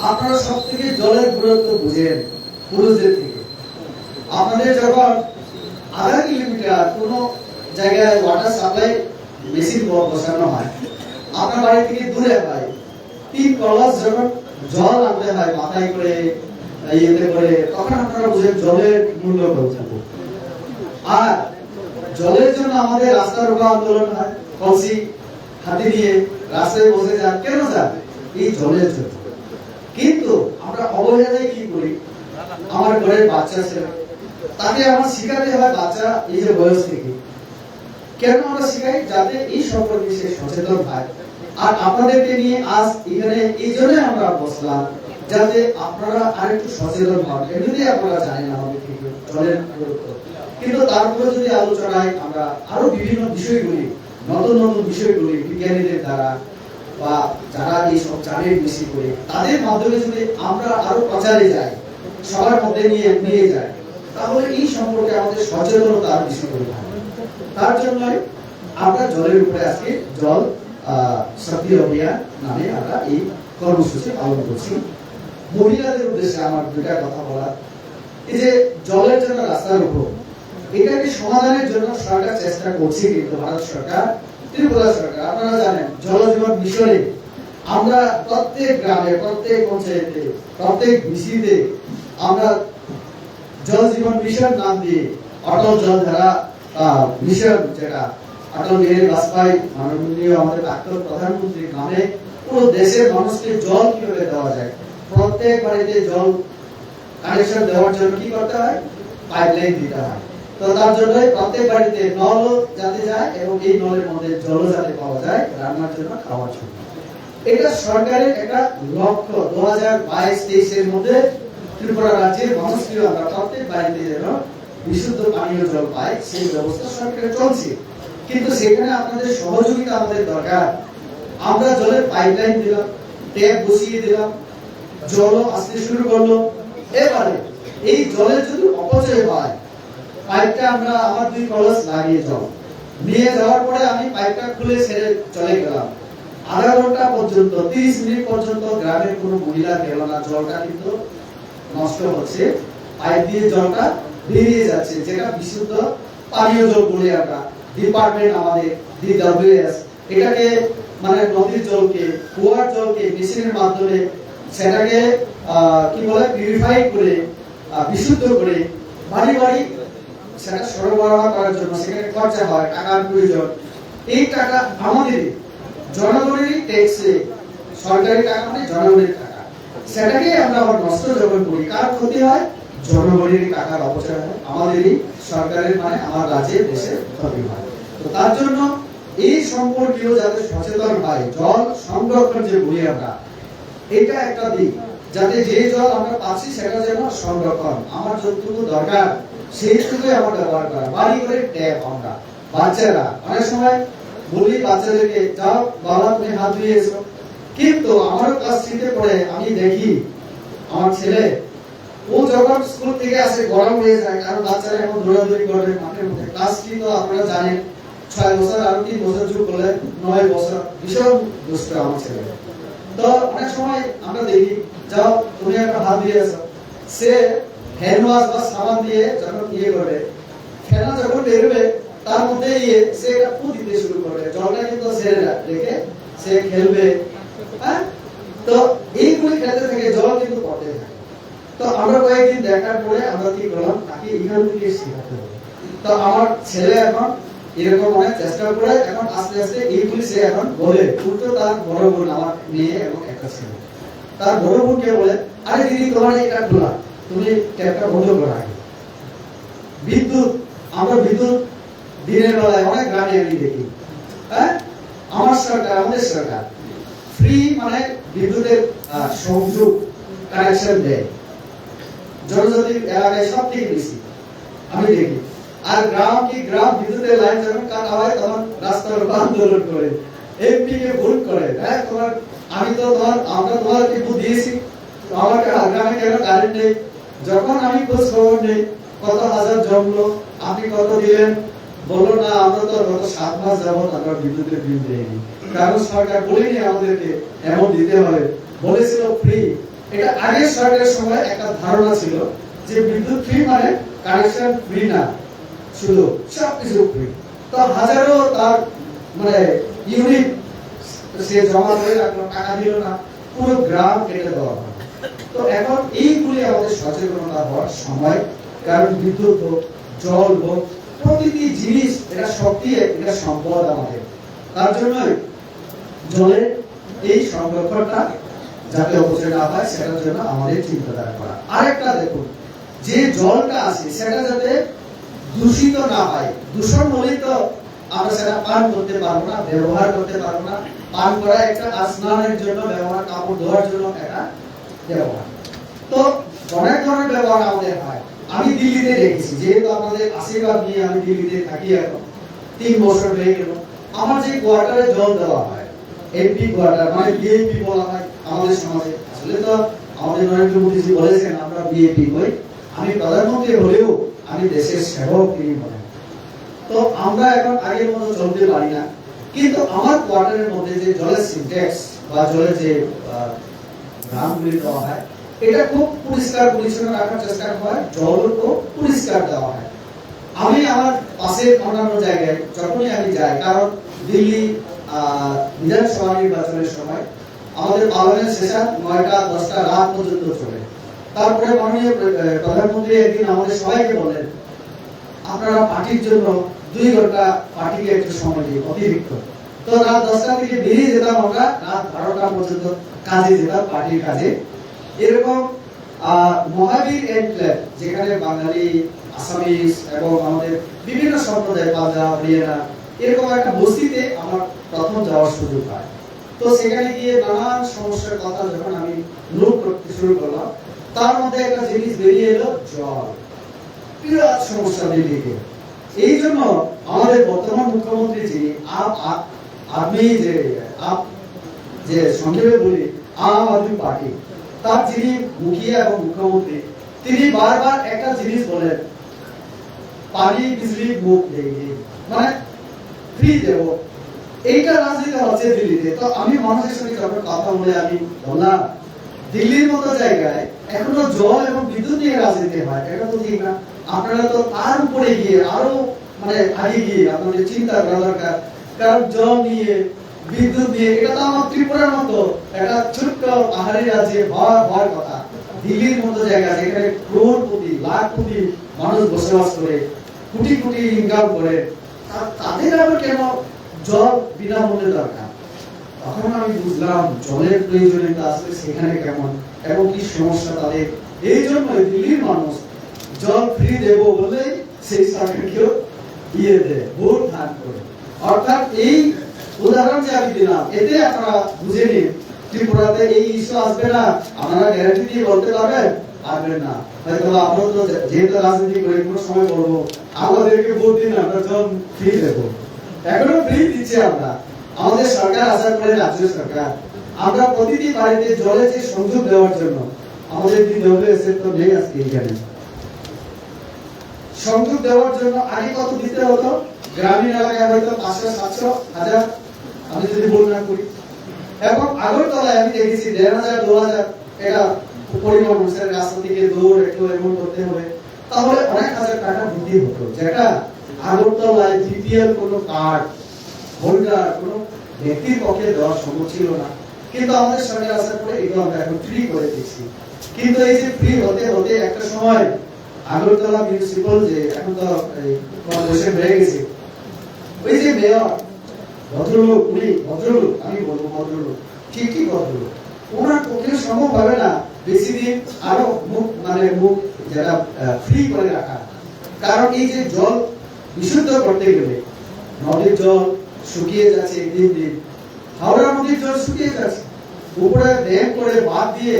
আপনারা সব থেকে জলের গুরুত্ব বুঝেন পুরুষদের থেকে। আপনাদের যখন 1/2 কিলোমিটার কোনো জায়গায় ওয়াটার সাপ্লাই মেশিন বসানো হয়, আপনার বাড়ি থেকে দূরে হয়, 3 কলস যখন জল আনতে হয় মাথায় করে ইয়েতে করে, তখন আপনারা বুঝেন জলের মূল্য কত। আর জলের জন্য আমাদের রাস্তা রোকা আন্দোলন হয়, কলসি হাতে নিয়ে রাস্তায় বসে যান, কেন যান? এই জলের জন্য। কিন্তু আমরা অবহেলায় কি করি, আমার ঘরের বাচ্চা ছেলে, তাকে আমার শিখাতে হয় বাচ্চা এই যে বয়স থেকে। কেন আমরা শিখাই? যাতে এই সম্পর্কে সে সচেতন হয়। আর আপনাদেরকে নিয়ে আজ এখানে এই জন্য আমরা বসলাম যাতে আপনারা আরেকটু সচেতন হন। এমনিতেই আপনারা জানেন আমাদের থেকে জলের গুরুত্ব, কিন্তু তারপরে যদি আলোচনায় আমরা আরো বিভিন্ন বিষয়গুলি, নতুন নতুন বিষয়গুলি বিজ্ঞানীদের দ্বারা বা যারা এই সব জানে বেশি করে তাদের মাধ্যমে যদি আমরা আরো প্রচারে যাই, সবার মধ্যে নিয়ে যাই, তাহলে এই সম্পর্কে আমাদের সচেতনতা আরো বেশি করে থাকে। তার জন্য আমরা জলের উপরে আজকে জল শক্তি অভিযান নামে আমরা এই কর্মসূচি পালন করছি। মহিলাদের উদ্দেশ্যে আমার দুটা কথা বলা, এই যে জলের জন্য রাস্তার উপর, এটাকে সমাধানের জন্য সরকার চেষ্টা করছে, কিন্তু ভারত সরকার, ত্রিপুরা সরকার, আপনারা জানেন জল জীবন মিশনে আমরা প্রত্যেক গ্রামে, প্রত্যেক পঞ্চায়েতে, প্রত্যেক ভিসিতে আমরা জল জীবন মিশন নাম দিয়ে অটল জলধারা মিশন, যেটা অটল বিহারী বাজপেয়ী মাননীয় আমাদের প্রাক্তন প্রধানমন্ত্রীর নামে পুরো দেশের মানুষকে জল কিভাবে দেওয়া যায়, প্রত্যেক বাড়িতে জল কানেকশন দেওয়ার জন্য কি করতে হয়, পাইপলাইন দিতে হয়। তো তার জন্য প্রত্যেক বাড়িতে নল যাতে যায় এবং এই নলের মধ্যে জল যাতে পাওয়া যায় রান্নার জন্য, খাওয়ার জন্য। এটা সরকারের একটা লক্ষ্য। 2022-23 এর মধ্যে ত্রিপুরা রাজ্যের মানুষকে আমরা প্রত্যেক বাড়িতে যেন বিশুদ্ধ পানীয় জল পায় সেই ব্যবস্থা সরকারের চলছে। কিন্তু সেখানে আপনাদের সহযোগিতা আমাদের দরকার। আমরা জলের পাইপলাইন দিলাম, ট্যাপ বসিয়ে দিলাম, জল আসতে শুরু করলো, এবারে এই জলের যদি অপচয় হয়, পাইপটা আমরা আমার 2 কলস লাগিয়ে জল নিয়ে যাওয়ার পরে আমি পাইপটা খুলে ছেড়ে চলে গেলাম, আধা ঘন্টা পর্যন্ত 30 মিনিট পর্যন্ত গ্রামের কোনো মহিলা গেল না, জলটা কিন্তু নষ্ট হচ্ছে, পাইপ দিয়ে জলটা বেরিয়ে যাচ্ছে, যেটা বিশুদ্ধ পানীয় জল বলে আমরা ডিপার্টমেন্ট আমাদের DWS এটাকে মানে নদীর জলকে, কুয়ার জলকে মেশিনের মাধ্যমে সেটাকে কি বলে পিউরিফাই করে বিশুদ্ধ করে বাড়ি বাড়ি সেটা সরবরাহ করার জন্য সেখানে খরচা হয়, টাকার প্রয়োজন। এই টাকা আমাদের জনগণেরই ট্যাক্সে, সরকারি টাকা মানে জনগণের টাকা, সেটাকে আমরা আবার নষ্ট যখন করি, কার ক্ষতি হয়, জনগণের টাকার অপচয় হয়, আমাদেরই সরকারের মানে আমার রাজ্যের দেশের ক্ষতি হয়। তো তার জন্য এই সম্পর্কেও যাতে সচেতন হয়, জল সংরক্ষণ যে বলি আমরা, এটা একটা দিক, যাতে যে জল আমরা পাচ্ছি সেটা যেন সংরক্ষণ, আমার যতটুকু দরকার সেইটুকুই আমরা ব্যবহার করা। বাড়ি করে ট্যাপ আমরা বাচ্চারা অনেক সময় বলি বাচ্চাদেরকে, যাও বাবা তুমি হাত ধুয়ে এসো, কিন্তু আমার ক্লাস 3-তে পড়ে আমি দেখি আমার ছেলে, ও যখন স্কুল থেকে আসে গরম হয়ে যায়, কারণ বাচ্চারা এখন দৌড়াদৌড়ি করবে মাঠের মধ্যে। ক্লাস 3 তো আপনারা জানেন 6 বছর, আর 3 বছর যোগ করলে 9 বছর, ভীষণ দুষ্ট আমার ছেলে। তো অনেক সময় আমরা দেখি, যাও তুমি একটা হাত দিয়ে আসো, সে হ্যান্ড ওয়াশ বা সাবান দিয়ে যখন করবে, ফেনা যখন বেরোবে তার মধ্যে সে একটা ফু দিতে শুরু করবে, জলটা কিন্তু ছেড়ে রেখে সে খেলবে। হ্যাঁ, তো এইগুলি খেলতে থেকে জল কিন্তু পড়তে থাকে। তো আমরা কয়েকদিন দেখার পরে আমরা কি করলাম, তাকে এখান থেকে শেখাতে হবে। তো আমার ছেলে এখন এরকম অনেক চেষ্টা করে, এখন আস্তে আস্তে এইগুলি সে এখন বলে, উল্টো তার বড় বোন, আমার মেয়ে এবং একটা ছেলে, তার বড় বোনকে বলে, আরে দিদি তোমার এটা খোলা, তুমি ট্যাপটা বন্ধ করো আগে। বিদ্যুৎ, আমরা বিদ্যুৎ দিনের বেলায় অনেক গ্রামে আমি দেখি, হ্যাঁ, আমার সরকার, আমাদের সরকার ফ্রি মানে বিদ্যুতের সংযোগ কানেকশন দেয় জনজাতি এলাকায় সব থেকে বেশি আমি দেখি। আর গ্রাম বিদ্যুতের লাইন যখন কাটা হয় তখন রাস্তার উপর আন্দোলন করে, এমপি কে ভোট করে, হ্যাঁ তোমার আমি তো আমরা তোমাকে ভোট দিয়েছি, আমার গ্রামে কেন কারেন্ট নেই? যখন আমি খোঁজ খবর নেই কত হাজার জমলো, আপনি কত দিলেন, বললো না আমরা তো গত 7 মাস যাবত আমরা বিদ্যুতের বিল দেইনি, কারণ সরকার বলেনি আমাদেরকে এমন দিতে হবে, বলেছিল ফ্রি। এটা আগের সরকারের সময় একটা ধারণা ছিল যে বিদ্যুৎ ফ্রি মানে কানেকশন ফ্রি না, শুধু সবকিছু ফ্রি। তো হাজারো তার মানে ইউনিট সে জমা করে রাখলো, টাকা দিল না, পুরো গ্রাম কেটে দেওয়া হয়। তো এখন এইগুলি আমাদের সচেতনতা হওয়ার সময়, কারণ বিদ্যুৎ হোক, জল হোক, প্রতিটি জিনিস এটা শক্তি, এটা সম্পদ আমাদের। তার জন্য জলের এই সংরক্ষণটা যাতে অপচয় না হয় সেটার জন্য আমাদের চিন্তাধারা করা। আরেকটা দেখুন, যে জলটা আছে সেটা যাতে দূষিত না হয়। দূষণ হলেই তো আমরা সেটা পান করতে পারবো না, ব্যবহার করতে পারবো না। পান করা একটা, স্নানের জন্য ব্যবহার, কাপড় ধোয়ার জন্য একটা ব্যবহার। তো অনেক ধরনের ব্যবহার আমাদের হয়। আমি দিল্লিতে দেখেছি, যেহেতু আপনাদের আশীর্বাদ নিয়ে আমি দিল্লিতে থাকি এখন 3 বছর হয়ে গেল। আমার যে কোয়ার্টারে জল দেওয়া হয়, এমপি কোয়ার্টার মানে বিএপি বলা হয় আমাদের সমাজে। আসলে তো আমাদের নরেন্দ্র মোদীজি বলেছেন আমরা বিএপি হই, আমি প্রধানমন্ত্রী হলেও আমি দেশের সেবক তিনি বলেন। তো আমরা এখন আগের মতো চলতে পারি না, কিন্তু আমার কোয়ার্টারের মধ্যে যে জলের সিনট্যাক্স বা জলের যে ড্রামগুলি দেওয়া হয়, এটা খুব পরিষ্কার পরিচ্ছন্ন রাখার চেষ্টা করা হয়, জলও পরিষ্কার দেওয়া হয়। আমি আমার পাশের অন্যান্য জায়গায় যখনই আমি যাই, কারণ দিল্লি বিধানসভা নির্বাচনের সময় আমাদের পার্লামেন্ট সেশন 9টা 10টা রাত পর্যন্ত চলে। তারপরে মাননীয় প্রধানমন্ত্রী একদিন আমাদের সবাইকে বললেন আপনারা পার্টির জন্য 2 ঘন্টা পার্টিকে একটু সময় দিন অতিরিক্ত। তো রাত 10টা থেকে বেরিয়ে যেতাম আমরা, রাত 12টা পর্যন্ত কাজে যেতাম, পার্টির কাজে। এরকম মহাবীর এনক্লেভ, যেখানে বাঙালি, আসামিস এবং আমাদের বিভিন্ন সম্প্রদায়, পাঞ্জাব, হরিয়ানা, এরকম একটা বস্তিতে আমার প্রথম যাওয়ার সুযোগ হয়। তো সেখানে গিয়ে নানান সমস্যার কথা যখন আমি নোট করতে শুরু করলাম, তার মধ্যে একটা জিনিস বেরিয়ে এলো, জল। বিরাট সমস্যা দিল্লিতে। এই জন্য আমাদের বর্তমান মুখ্যমন্ত্রী যিনি আপনি যে সংক্ষেপে বলি আম আদমি পার্টি, তার যিনি মুখিয়া এবং মুখ্যমন্ত্রী, তিনি বারবার একটা জিনিস বলেন, পানি বিজলি মুখ দেয়নি, মানে ফ্রি দেব। এইটা রাজনীতি হচ্ছে দিল্লিতে। তো আমি মানুষের সঙ্গে যখন কথা বলে আমি বললাম দিল্লির মতো জায়গায় এখনো জল এবং বিদ্যুৎ নিয়ে রাজনীতি হয়, এটা তো ঠিক না। আপনারা তো তার উপরে গিয়ে আরো মানে আগে গিয়ে আপনাদের চিন্তা করা দরকার। কারণ জল নিয়ে, বিদ্যুৎ নিয়ে, এটা তো আমার ত্রিপুরার মতো একটা ছোট্ট পাহাড়ি রাজ্যে হওয়ার কথা। দিল্লির মতো জায়গা যেখানে ক্রোড়পতি, লাখপতি মানুষ বসবাস করে, কোটি কোটি ইনকাম করে, তাদের আবার কেন জল বিনামূল্যে দরকার? তখন আমি বুঝলাম জলের প্রয়োজনীয়তা আসলে সেখানে কেমন এবং কি সমস্যা তাদের। এই জন্য দিল্লির মানুষ জল ফ্রি দেব বলে সেই সরকারকেও দিয়ে দেয়, ভোট দান করে। অর্থাৎ এই উদাহরণ যে আমি দিলাম, এতে আপনারা বুঝে নিন ত্রিপুরাতে এই ইস্যু আসবে না। আপনারা গ্যারান্টি দিয়ে বলতে পারবেন? পারবেন না। হয়তো আমরা তো যেহেতু রাজনীতি করে কোনো সময় বলবো আমাদেরকে ভোট দিন, আমরা জল ফ্রি দেবো। এখনো ফ্রি দিচ্ছি আমরা। আমাদের সরকার আশা করে, রাজ্য সরকার, আমরা প্রতিটি বাড়িতে জলের যে সংযোগ দেওয়ার জন্য আমাদের DWS তো নেই আজকে এখানে। সংযোগ দেওয়ার জন্য আগে কত দিতে হতো? গ্রামীণ এলাকায় হয়তো 500, 700, 1000 আমি যদি বর্ণনা করি। এবং আগরতলায় আমি দেখেছি 1500, 2000 এটা পরিমাণ অনুসারে রাস্তা থেকে দৌড় একটু এমন করতে হবে, তাহলে অনেক হাজার টাকা দিতে হতো, যেটা আগরতলায় BPL কোনো কার্ড হোল্ডার কোনো ব্যক্তির পক্ষে দেওয়া সম্ভব ছিল না। কিন্তু আমাদের সরকার আসার পরে এগুলো আমরা এখন ফ্রি করে দিচ্ছি। কিন্তু এই যে ফ্রি হতে হতে একটা সময় আগরতলা মিউনিসিপাল, যে এখন তো কর্পোরেশন হয়ে গেছে, ওই যে মেয়র ভদ্রলোক, উনি ভদ্রলোক, আমি বলবো ভদ্রলোক, ঠিক ভদ্রলোক, ওনার পক্ষে সম্ভব হবে না বেশি দিন আরো মুখ যেটা ফ্রি করে রাখা। কারণ এই যে জল বিশুদ্ধ করতে গেলে নদীর জল শুকিয়ে যাচ্ছে দিন দিন, হাওড়া নদীর জল শুকিয়ে যাচ্ছে, উপরে ড্যাম করে বাদ দিয়ে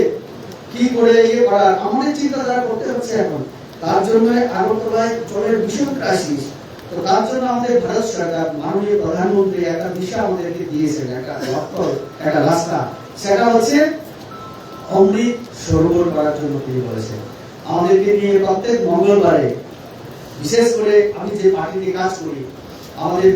কি করে ইয়ে করার আমাদের চিন্তাধারা করতে হচ্ছে এখন। তার জন্য আগরতলায় জলের ভীষণ ক্রাইসিস। তো তার জন্য আমাদের ভারত সরকার, মাননীয় প্রধানমন্ত্রী একটা দিশা আমাদেরকে দিয়েছেন, একটা লক্ষ্য, একটা রাস্তা, সেটা হচ্ছে অমৃত সরোবর করার জন্য তিনি বলেছেন। আমাদেরকে নিয়ে প্রত্যেক মঙ্গলবারে, বিশেষ করে আমি যে পার্টিতে কাজ করি, আমাদের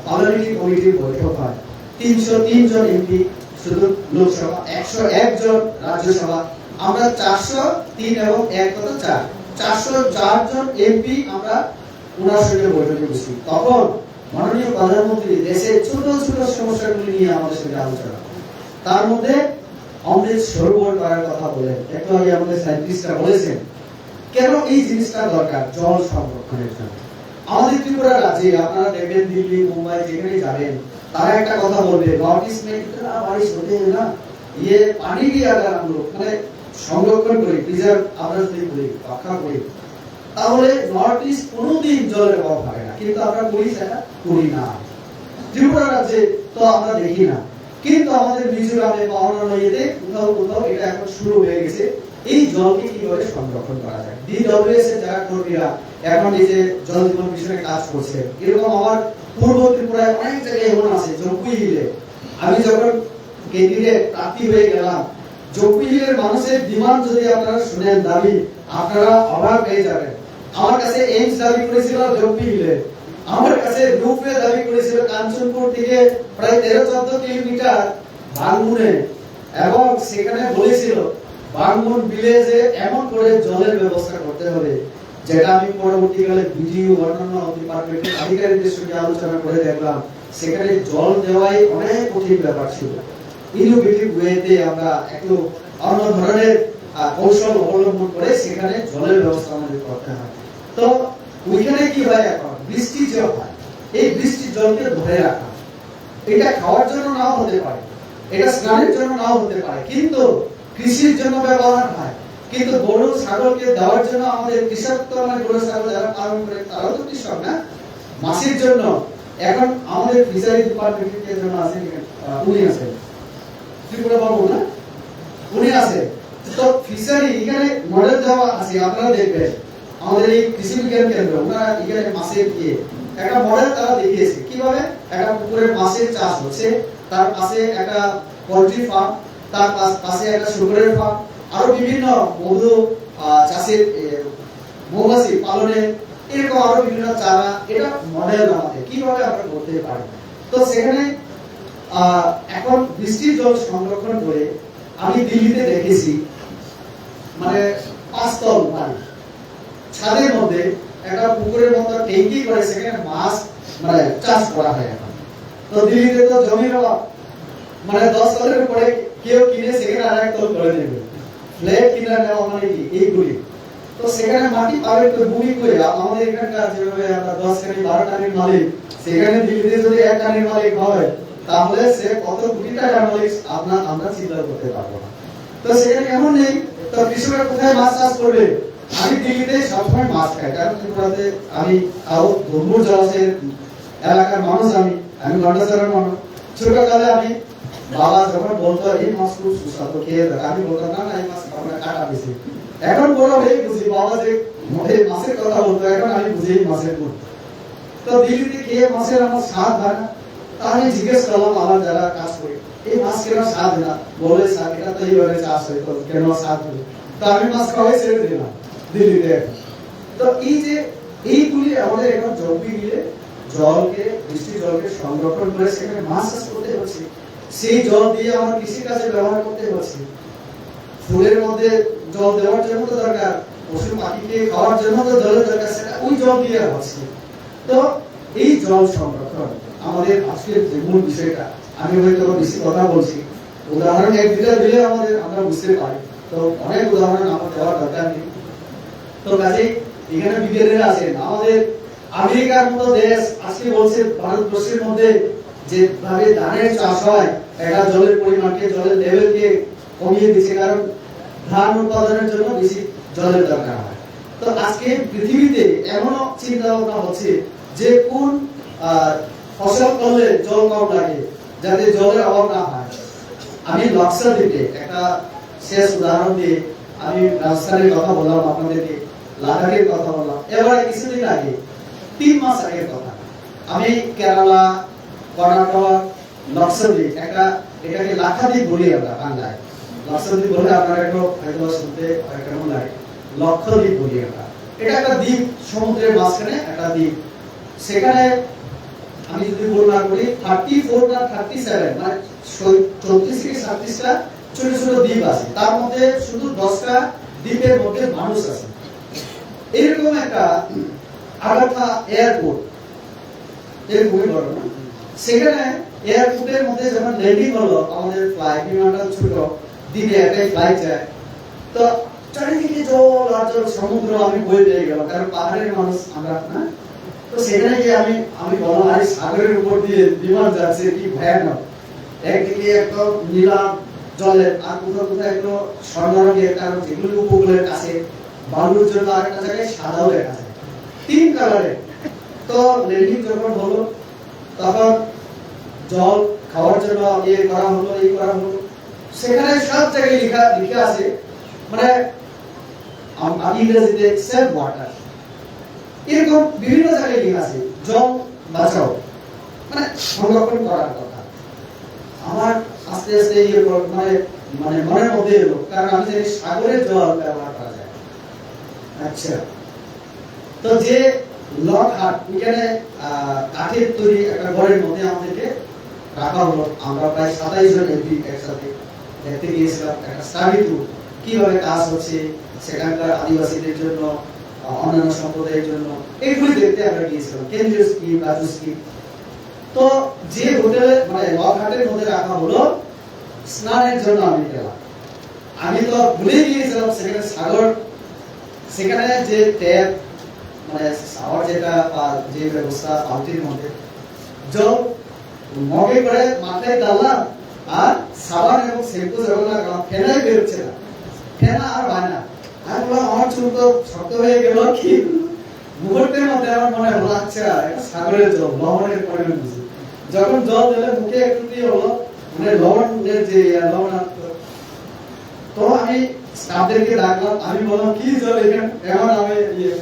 পার্লামেন্টারি কমিটির বৈঠক হয়। 303 জন এমপি শুধু লোকসভা, 101 জন রাজ্যসভা, আমরা 403 এবং 1 কত 4, 404 জন এমপি আমরা ওনার সঙ্গে বৈঠকে বসি। তখন মাননীয় প্রধানমন্ত্রী দেশের ছোট ছোট সমস্যাগুলি নিয়ে আমাদের সঙ্গে আলোচনা, তার মধ্যে অমৃত সরোবর করার কথা বলেন। একটু আগে আমাদের সায়েন্টিস্টরা বলেছেন কেন এই জিনিসটা দরকার, জল সংরক্ষণের জন্য। আমাদের ত্রিপুরা রাজ্যে আপনারা দেখবেন দিল্লি, মুম্বাই যেখানে যাবেন, তারা একটা কথা বলবে, নর্থ ইস্ট में इतना बारिश होते हैं ना, ये पानी भी अगर हम लोग মানে সংরক্ষণ করি, প্রিজার্ভ আমরা যদি করি, রক্ষা করি, তাহলে নর্থ ইস্ট কোনোদিন জলের অভাব হবে না। কিন্তু আমরা করি সেটা করি না। ত্রিপুরা রাজ্যে তো আমরা দেখি না। কিন্তু আমাদের মিজোরামে বা অন্যান্য ইয়েতে কোথাও কোথাও এটা এখন শুরু হয়ে গেছে। এই জলকে কিভাবে সংরক্ষণ করা যায়, DWS এর যারা কর্মীরা এখন এই যে জল জীবন মিশনে কাজ করছে, এরকম আমার পূর্ব ত্রিপুরায় অনেক জায়গায় এমন আছে। জম্পুই হিলে আমি যখন ক্যান্ডিডেট প্রার্থী হয়ে গেলাম, জম্পুই হিলের মানুষের ডিমান্ড যদি আপনারা শুনেন, দাবি, আপনারা অবাক হয়ে যাবেন। আমার কাছে এইমস দাবি করেছিল জম্পুই হিলে, আমার কাছে রূপে দাবি করেছিল কাঞ্চনপুর থেকে প্রায় 13-14 কিলোমিটার বাংমুনে, এবং সেখানে বলেছিল বাংমুন ভিলেজে এমন করে জলের ব্যবস্থা করতে হবে, যেটা আমি পরবর্তীকালে ভিডিও অন্যান্য ডিপার্টমেন্টের আধিকারিকদের সঙ্গে আলোচনা করে দেখলাম সেখানে জল দেওয়াই অনেক কঠিন ব্যাপার ছিল। ইনোভেটিভ ওয়েতে আমরা একটু অন্য ধরনের কৌশল অবলম্বন করে সেখানে জলের ব্যবস্থা আমাদের করতে হয়। তো ওইখানে কি হয়, এখন বৃষ্টি যে হয়, এই বৃষ্টির জলকে ধরে রাখা, এটা খাওয়ার জন্য নাও হতে পারে, এটা স্নানের জন্য নাও হতে পারে, কিন্তু কৃষির জন্য ব্যবহার হয়। কিন্তু গরু ছাগলকে দেওয়ার জন্য আমাদের কৃষক তো মানে গরু ছাগল যারা পালন করে তারাও তো কৃষক না, মাছের জন্য এখন আমাদের ফিশারি ডিপার্টমেন্টের জন্য আছে, উনি আছে ত্রিপুরা বাবু না, উনি আছে। তো ফিশারি এখানে মডেল দেওয়া আছে, আপনারা দেখবেন আমাদের এই কৃষি বিজ্ঞান কেন্দ্র, ওনারা এখানে মাছের দিয়ে একটা মডেল তারা দেখিয়েছে কিভাবে একটা পুকুরে মাছের চাষ হচ্ছে, তার পাশে একটা পোল্ট্রি ফার্ম, তার পাশে একটা শুকরের ফার্ম, আরো বিভিন্ন মধু চাষের, মৌমাছি পালনের, এরকম আরো বিভিন্ন চারা, এটা মডেল আমাদের কিভাবে আমরা করতে পারি। তো সেখানে এখন বৃষ্টির জল সংরক্ষণ করে আমি দিল্লিতে দেখেছি, মানে 5 তল বাড়ি, ছাদের মধ্যে একটা পুকুরের মতো ট্যাঙ্কি করে সেখানে মাছ মানে চাষ করা হয় এখন। তো দিল্লিতে তো জমির অভাব, মানে 10 তলের উপরে কেউ কিনে সেখানে আর 1 তল করে দেবে, ফ্ল্যাট কিনে নেওয়া মানে কি এইগুলি। তো সেখানে মাটি পাবে তো ভূমি করে আমাদের এখানকার যেভাবে আমরা 10 কানি 12 কানির মালিক, সেখানে দিল্লিতে যদি 1 কানির মালিক হয় তাহলে সে কত কোটি টাকার মালিক আমরা চিন্তা করতে পারবো না। তো সেখানে এমন নেই, তো কৃষকরা কোথায় মাছ চাষ করবে? আমি দিল্লিতে সবসময় মাছ খাই, কারণ ত্রিপুরাতে আমি তাও ধর্মুর জলাশয়ের এলাকার মানুষ, আমি গন্ডাছড়ার মানুষ। ছোটকালে আমি বাবা যখন বলতো এই মাছ খুব সুস্বাদু, খেয়ে দেখ, আমি বলতাম না এই মাছ আমরা কাটা বেশি। এখন বড় হয়ে বুঝি বাবা যে মাছের কথা বলতো, এখন আমি বুঝি মাছের গুণ। তো দিল্লিতে খেয়ে মাছের আমার স্বাদ হয় না। আমি জিজ্ঞেস করলাম আমার যারা কাজ করে, এই মাছ কেন স্বাদ না? বলে স্যার এটা তো এইভাবে চাষ হয়, তো কেন স্বাদ হবে? তো আমি মাছ খাওয়াই ছেড়ে দিলাম দিল্লিতে। তো এই যে এইগুলি আমাদের এখন জমি মিলে জলকে, বৃষ্টির জলকে সংরক্ষণ করে সেখানে মাছ চাষ করতে হচ্ছে, সেই জল দিয়ে আমার কৃষি কাজে ব্যবহার করতে হচ্ছে। ফুলের মধ্যে জল দেওয়ার জন্য তো দরকার, পশু পাখিকে খাওয়ার জন্য তো জলের দরকার, সেটা ওই জল দিয়ে হচ্ছে। তো এই জল সংরক্ষণ আমাদের আজকের যে মূল বিষয়টা, আমি হয়তো বেশি কথা বলছি, উদাহরণ 1-2টা দিলে আমরা বুঝতে পারি, তো অনেক উদাহরণ আমার দেওয়ার দরকার নেই। তো কাজেই এখানে বিজ্ঞানীরা আছেন, আমাদের আমেরিকার মতো দেশ আজকে বলছে ভারতবর্ষের মধ্যে যে ভাবে ধানের চাষ হয়, এটা জলের পরিমাণকে, জলের লেভেলকে কমিয়ে দিচ্ছে, কারণ ধান উৎপাদনের জন্য বেশি জলের দরকার হয়। তো আজকে পৃথিবীতে এমনও চিন্তা ভাবনা হচ্ছে যে কোন ফসল করলে জল কম লাগে, যাতে জলের অভাব না হয়। আমি লক্ষ্যদ্বীপে একটা শেষ উদাহরণ দিয়ে আমি রাজস্থানের কথা বললাম আপনাদেরকে, লাদাখের কথা বললাম। এবারে কিছুদিন আগে 3 মাস আগের কথা, আমি কেরালা, কর্ণাটক, লক্ষ্যদ্বীপ, এটাকে লাক্ষাদ্বীপ বলি আমরা বাংলায়। লক্ষ্যদ্বীপ বলে আপনারা একটু হয়তো শুনতে কেমন লাগে, লক্ষদ্বীপ বলি আমরা। এটা একটা দ্বীপ, সমুদ্রের মাঝখানে একটা দ্বীপ। সেখানে আমি যদি বর্ণনা করি 34 না 37 মানে 34 থেকে 37টা ছোট ছোট দ্বীপ আছে, তার মধ্যে শুধু 10টা দ্বীপের মধ্যে মানুষ আছে। এরকম একটা আগাথা এয়ারপোর্ট, এরকমই বড় না, সেখানে এয়ারপোর্টের মধ্যে যখন ল্যান্ডিং হলো আমাদের ফ্লাইট, বিমানটা ছোট দ্বীপে একটাই ফ্লাইট যায়, তো চারিদিকে জল আর জল, সমুদ্র আমি বই পেয়ে গেল, কারণ পাহাড়ের মানুষ আমরা না। তো সেখানে গিয়ে আমি বললাম আরে সাগরের উপর দিয়ে বিমান যাচ্ছে, কি ভয়ানক। একদিকে একটা নীলাম জলের, আর কোথাও কোথাও একটু স্বর্ণ রঙের, কারণ যেগুলো উপকূলের কাছে, বালুর জন্য আরেকটা জায়গায় সাদাও দেখা যায়, 3 কালারের। তো ল্যান্ডিং যখন হলো তখন জল খাওয়ার জন্য ইয়ে করা হলো, এই করা হলো, সেখানে সব জায়গায় লিখে আছে, মানে ইংরেজিতে সেভ ওয়াটার, এরকম বিভিন্ন জায়গায় লেখা আছে জল বাঁচাও, মানে সংরক্ষণ করার কথা। আমার আস্তে আস্তে ইয়ে মানে মানে মনের মধ্যে এলো, কারণ আমি জানি সাগরের জল ব্যবহার করা যায়। আচ্ছা, তো যে লক হাট, ওইখানে কাঠের তৈরি একটা ঘরের মধ্যে আমাদেরকে রাখা হলো। আমরা প্রায় 27 জন এমপি একসাথে দেখতে গিয়েছিলাম একটা স্টাডি ট্যুর, কিভাবে কাজ হচ্ছে সেখানকার আদিবাসীদের জন্য, অন্যান্য সম্প্রদায়ের জন্য, এইগুলি দেখতে আমরা গিয়েছিলাম, কেন্দ্রীয় স্কিম, রাজ্য স্কিম। তো যে হোটেলে মানে লক হাটের মধ্যে রাখা হলো, স্নানের জন্য আমি গেলাম। আমি তো ভুলে গিয়েছিলাম সেখানে সাগর, সেখানে যে ট্যাপ মানে সাওয়ার যেটা বা যে ব্যবস্থা, বালতির মধ্যে জল মগে করে মাথায় ডাললাম, আর সাবান এবং শ্যাম্পু যখন লাগালাম ফেনাই বেরোচ্ছে না, ফেনা আর হয় না। আমি বললাম আমার চুল তো শক্ত হয়ে গেল, কি মুহূর্তের মধ্যে আমার মনে হলো আচ্ছা এটা সাগরের জল, লবণের পরিমাণ বুঝি। যখন জল দিলে মুখে একটু দিয়ে হলো মানে লবণের যে লবণাক্ত, তো আমি স্টাফদেরকে ডাকলাম, আমি বললাম কি জল এখানে এমন, আমি ইয়ে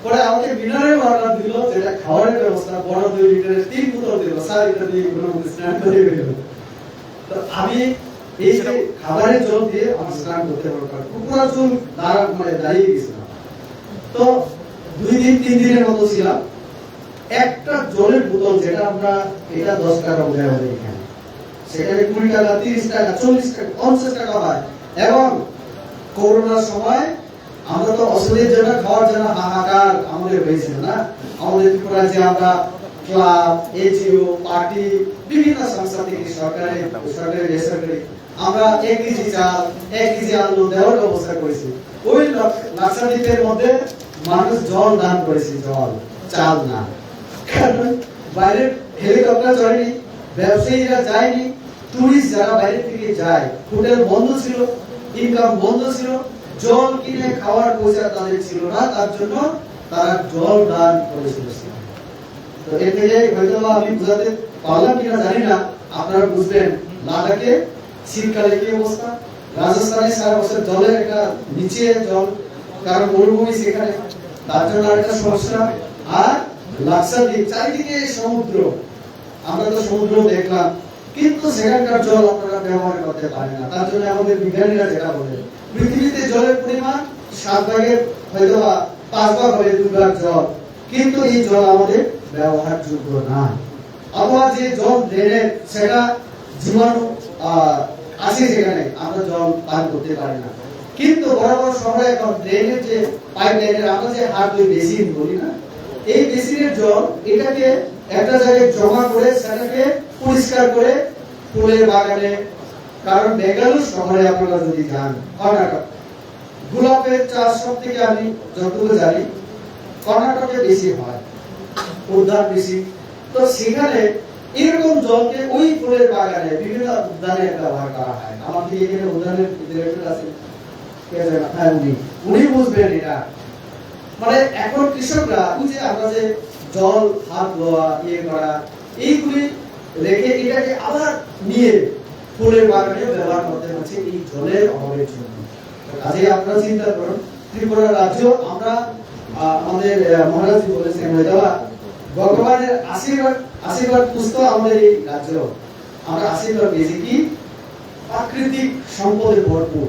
পরে আমাকে মিনারেল ওয়াটার দিল, যেটা খাওয়ারের ব্যবস্থা, বড় 2 লিটারের 3 বোতল দিল, স্যার এটা দিয়ে কোনো স্নান করে গেল। তো আমি এই যে খাবারের জল দিয়ে আমার স্নান করতে পারবো, পুরো চুল মানে দাঁড়িয়ে গেছিলাম। তো 2 দিন 3 দিনের মতো ছিলাম। একটা জলের বোতল যেটা আমরা এটা 10 টাকা বোঝায় আমাদের এখানে, সেখানে 20 টাকা, 30 টাকা, 40 টাকা, 50 টাকা হয়। এবং করোনার সময় আমরা তো ওষুধের জন্য, খাওয়ার জন্য হাহাকার আমাদের হয়েছিল না। আমাদের ত্রিপুরা যে আমরা ক্লাব, এনজিও, পার্টি, বিভিন্ন সংস্থা থেকে সরকারি বেসরকারি আমরা 1 কেজি চাল, 1 কেজি আলু দেওয়ার ব্যবস্থা করেছি। ওই লাক্ষাদ্বীপের মধ্যে মানুষ জল দান করেছে, জল, চাল না। কারণ বাইরে হেলিকপ্টার চড়েনি, ব্যবসায়ীরা যায়নি, টুরিস্ট যারা বাইরে থেকে যায়, হোটেল বন্ধ ছিল, ইনকাম বন্ধ ছিল, জল কিনে খাওয়ার পয়সা তাদের ছিল না, তার জন্য তারা জল দান করেছিল। তো এর থেকে হয়তো আমি বুঝাতে পারলাম কিনা জানি না, আপনারা বুঝবেন লাদাখে শীতকালে কি অবস্থা, রাজস্থানে সারা বছর জলের একটা নিচে জল, কারণ মরুভূমি সেখানে, তার জন্য আরেকটা সমস্যা। আর লাক্ষাদ্বীপ চারিদিকে সমুদ্র, আমরা তো সমুদ্র দেখলাম, কিন্তু সেখানকার জল আপনারা ব্যবহার করতে পারেন না। তার জন্য আমাদের বিজ্ঞানীরা যেটা বলে, পৃথিবীতে জলের পরিমাণ 7 ভাগের হয়তো 5 ভাগ হবে 2 ভাগ জল, কিন্তু এই জল আমাদের ব্যবহারযোগ্য না। আবার যে জল ড্রেনের, সেটা জীবাণু আছে সেখানে, আমরা জল পান করতে পারি না। কিন্তু বড় বড় শহরে এখন ড্রেনের যে পাইপ লাইনের, আমরা যে হাত ধুই বেসিন বলি না, এই বেসিনের জল এটাকে একটা জায়গায় জমা করে সেটাকে পরিষ্কার করে ফুলের বাগানে, কারণ বেঙ্গালুরু শহরে আপনারা যদি যান, কর্ণাটক, গোলাপের চাষ সব থেকে আমি যতটুকু জানি কর্ণাটকে বেশি হয়, উদ্যান বেশি। তো সেখানে এরকম জলকে ওই ফুলের বাগানে বিভিন্ন উদ্যানে ব্যবহার করা হয়। আমাদের এখানে উদ্যানের ডিরেক্টর আছে, উনি বুঝবেন এটা। মানে এখন কৃষকরা বুঝে আমরা যে জল হাত ধোয়া, ইয়ে করা, এইগুলি রেখে এটাকে আবার নিয়ে ফুলের বাগানে ব্যবহার করতে হচ্ছে এই জলের অভাবের জন্য। কাজে আপনারা চিন্তা করুন, ত্রিপুরা রাজ্য, আমরা আমাদের মহারাজ বলেছেন ভগবানের আশীর্বাদ পুষ্ট আমাদের এই রাজ্য, আমরা আশীর্বাদ পেয়েছি কি প্রাকৃতিক সম্পদে ভরপুর।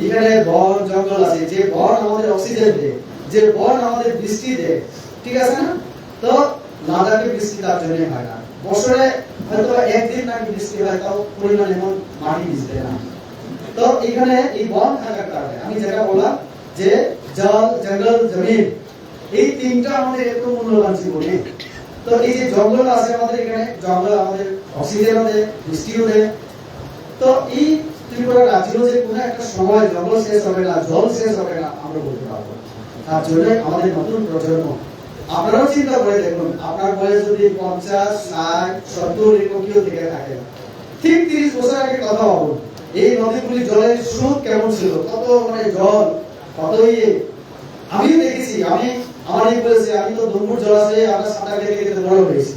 এখানে বন জঙ্গল আছে, যে বন আমাদের অক্সিজেন দেয়, যে বন আমাদের বৃষ্টি দেয়, ঠিক আছে না? তো লাদাখে বৃষ্টি তার জন্য হয় না, বছরে হয়তো 1 দিন নাকি বৃষ্টি হয়, তাও পরিমাণ এমন মাটি ভিজতে না। তো এখানে এই বন থাকার কারণে আমি যেটা বললাম যে জল, জঙ্গল, জমিন, এই 3টা আমাদের এত মূল্যবান জীবনে। তো এই যে জঙ্গল আছে আমাদের এখানে, জঙ্গল আমাদের অক্সিজেনও দেয়, বৃষ্টিও দেয়। তো এই ত্রিপুরা রাজ্য যে কোনো একটা সময় জঙ্গল শেষ হবে না, জল শেষ হবে না, আমরা বলতে পারবো। তার জন্য আমাদের নতুন প্রজন্ম, আপনারাও চিন্তা করে দেখুন, আপনার বয়স যদি 50, 60, 70 এরকম কেউ থেকে থাকে, ঠিক 30 বছর আগে কথা ভাবুন, এই নদীগুলি জলের স্রোত কেমন ছিল, কত মানে জল, কত ইয়ে। আমিও দেখেছি, আমি আমার এই বলেছি, আমি তো দুর্মুর জলাশয়ে আমরা সাঁতার কেটে কেটে বড় হয়েছি।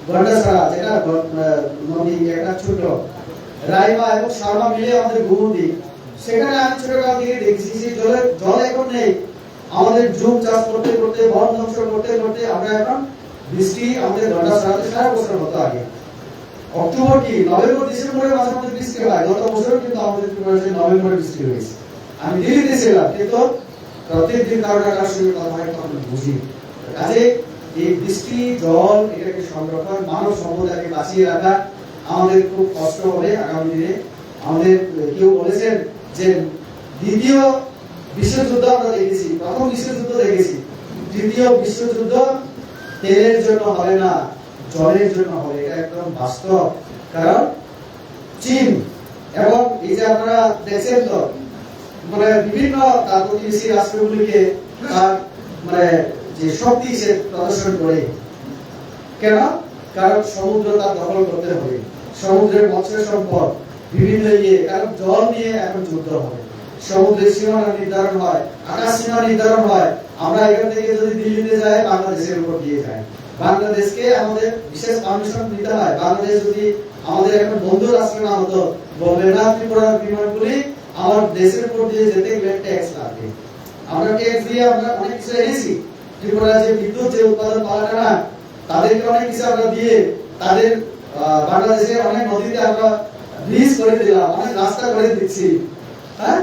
গন্ডাছড়া যেটা নদী একটা ছোট রাইমা এবং শর্মা মিলে আমাদের ঘুমুন্দি, সেখানে আমি ছোটবেলা থেকে দেখছি যে জল এখন নেই। আমাদের জুম চাষ করতে করতে বন ধ্বংস করতে করতে আমরা এখন বৃষ্টি আমাদের গন্ডাছড়াতে সারা বছর হতো আগে। অক্টোবর কি নভেম্বর ডিসেম্বরে মাঝে মধ্যে বৃষ্টি হয়, গত বছর কিন্তু আমাদের নভেম্বরে বৃষ্টি হয়েছে। আমি দিল্লিতে ছিলাম কিন্তু প্রত্যেকদিন কারোর সঙ্গে কথা হয় তখন বুঝি। কাজে এই বৃষ্টি জল এটাকে সংরক্ষণ মানব সম্পদাকে বাঁচিয়ে রাখা আমাদের খুব কষ্ট হবে আগামী দিনে। আমাদের কেউ বলেছেন যে দ্বিতীয় বিশ্বযুদ্ধ আমরা দেখেছি, প্রথম বিশ্বযুদ্ধ দেখেছি, দ্বিতীয় বিশ্বযুদ্ধ তেলের জন্য হবে না, জলের জন্য হবে। এটা একদম বাস্তব। কারণ চীন এবং এই যে আপনারা দেখছেন তো মানে বিভিন্ন তার প্রতিবেশী রাষ্ট্রগুলিকে তার মানে যে শক্তি সে প্রদর্শন করে। কেন? কারণ সমুদ্র তার দখল করতে হবে, সমুদ্রের মৎস্য সম্পদ বিভিন্ন কারণ জল নিয়ে এখন যুদ্ধ হবে। সমুদ্রের সীমানা নির্ধারণ হয়, আকাশ সীমা নির্ধারণ হয়। আমরা এখান থেকে যদি দিল্লিতে যাই বাংলাদেশের উপর দিয়ে যাই, বাংলাদেশকে আমাদের বিশেষ পারমিশন নিতে হয়। বাংলাদেশ যদি আমাদের এখন বন্ধু রাষ্ট্র না হতো, বলবে না ত্রিপুরার বিমানগুলি আমার দেশের উপর দিয়ে যেতে গেলে ট্যাক্স লাগবে। আমরা ট্যাক্স দিয়ে আমরা অনেক কিছু এনেছি। ত্রিপুরা যে বিদ্যুৎ যে উৎপাদন পালাটা তাদেরকে অনেক কিছু আমরা দিয়ে তাদের বাংলাদেশে অনেক নদীতে আমরা ব্রিজ করে দিলাম, অনেক রাস্তা করে দিচ্ছি। হ্যাঁ,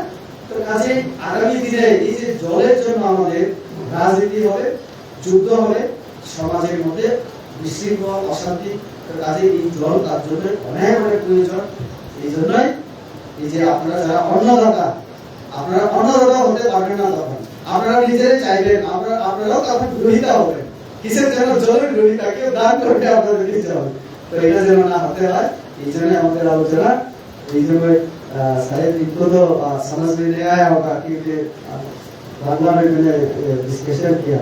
তো কাজে আগামী দিনে এই যে জলের জন্য আমাদের রাজনীতি হবে, যুদ্ধ হবে, সমাজের মধ্যে বিশৃঙ্খল অশান্তি। কাজে এই জল তার জন্য অনেক অনেক প্রয়োজন। এই জন্যই এই যে আপনারা যারা অন্নদাতা, আপনারা অন্নদাতা হতে পারবেন না তখন আপনারা নিজেরাই চাইবেন, আপনারাও তখন গ্রহীতা হবেন। কিসের জন্য? জলের গ্রহীতা। কেউ দান করবে আপনাদের দিতে হবে। তো এটা যেন না হতে হয়, এই জন্য আমাদের আলোচনা। এই জন্য शायद इनको तो समझ में नहीं आया होगा क्योंकि बांग्ला में मैंने डिस्कशन किया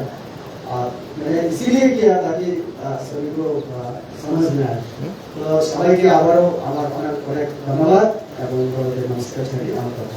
और मैंने इसीलिए किया ताकि सभी को समझ में आए। तो सबाई के आबारो আমার অনেক অনেক ধন্যবাদ এবং নমস্কার জানিয়ে আমার কথা